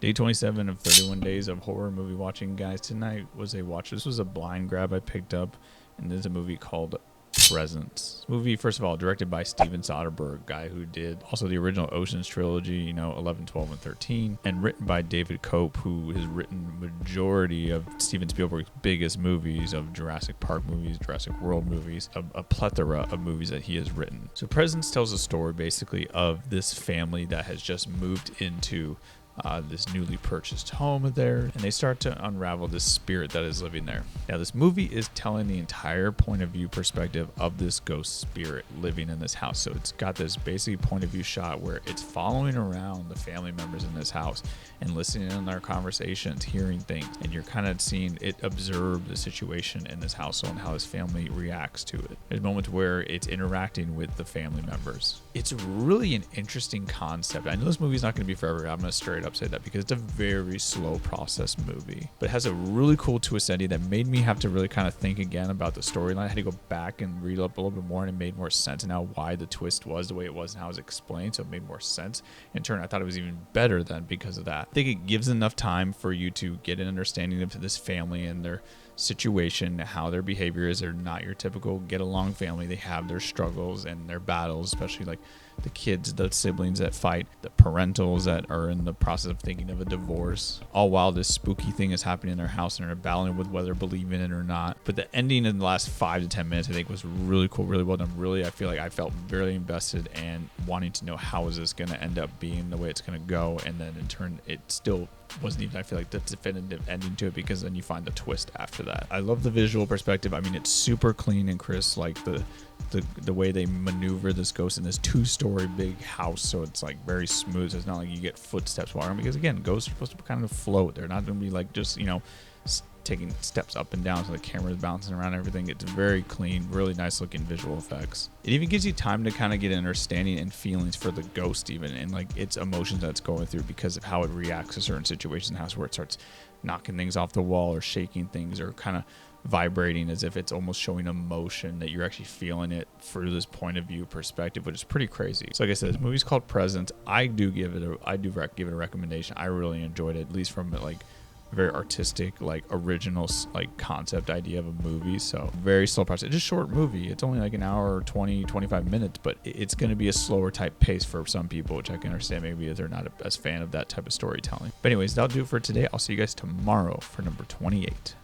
Day 27 of 31 days of horror movie watching, guys. Tonight was a watch. This was a blind grab I picked up, and there's a movie called Presence. Movie, first of all, directed by Steven Soderbergh, guy who did also the original Ocean's trilogy, 11, 12, and 13, and written by David Koepp, who has written majority of Steven Spielberg's biggest movies, of Jurassic Park movies, Jurassic World movies, a plethora of movies that he has written. So Presence tells a story basically of this family that has just moved into this newly purchased home there, and they start to unravel this spirit that is living there. Now, this movie is telling the entire point of view perspective of this ghost spirit living in this house. So it's got this basic point of view shot where it's following around the family members in this house and listening in their conversations, hearing things, and you're kind of seeing it observe the situation in this household and how this family reacts to it. There's moments where it's interacting with the family members. It's really an interesting concept. I know this movie's not going to be forever. I'm going to straight up say that because it's a very slow process movie, but it has a really cool twist ending that made me have to really kind of think again about the storyline. I had to go back and read up a little bit more, and it made more sense now why the twist was the way it was and how it was explained. So it made more sense. In turn, I thought it was even better then because of that. I think it gives enough time for you to get an understanding of this family and their situation, how their behavior is. They're not your typical get along family. They have their struggles and their battles, especially like the kids, the siblings that fight, the parentals that are in the process of thinking of a divorce, all while this spooky thing is happening in their house and they're battling with whether to believe in it or not. But the ending in the last 5 to 10 minutes I think was really cool, really well done. Really, I feel like I felt very invested and wanting to know how is this going to end up being, the way it's going to go, and then in turn it still wasn't even, I feel like, the definitive ending to it, because then you find the twist after that. I love the visual perspective. I mean, it's super clean and crisp, like the way they maneuver this ghost in this 2-story big house, so it's like very smooth. So it's not like you get footsteps walking, because again, ghosts are supposed to kind of float. They're not going to be like just taking steps up and down, so the camera's bouncing around everything. It's very clean, really nice looking visual effects. It even gives you time to kind of get an understanding and feelings for the ghost, even, and like its emotions that's going through, because of how it reacts to certain situations in the house, where it starts knocking things off the wall or shaking things or kind of vibrating as if it's almost showing emotion, that you're actually feeling it through this point of view perspective, which is pretty crazy. So like I said, this movie's called Presence. I do give it a recommendation. I really enjoyed it, at least from like very artistic, like original, like concept idea of a movie. So very slow process. It's a short movie. It's only like an hour or 25 minutes, but it's going to be a slower type pace for some people, which I can understand. Maybe if they're not as fan of that type of storytelling. But anyways, that'll do it for today. I'll see you guys tomorrow for number 28.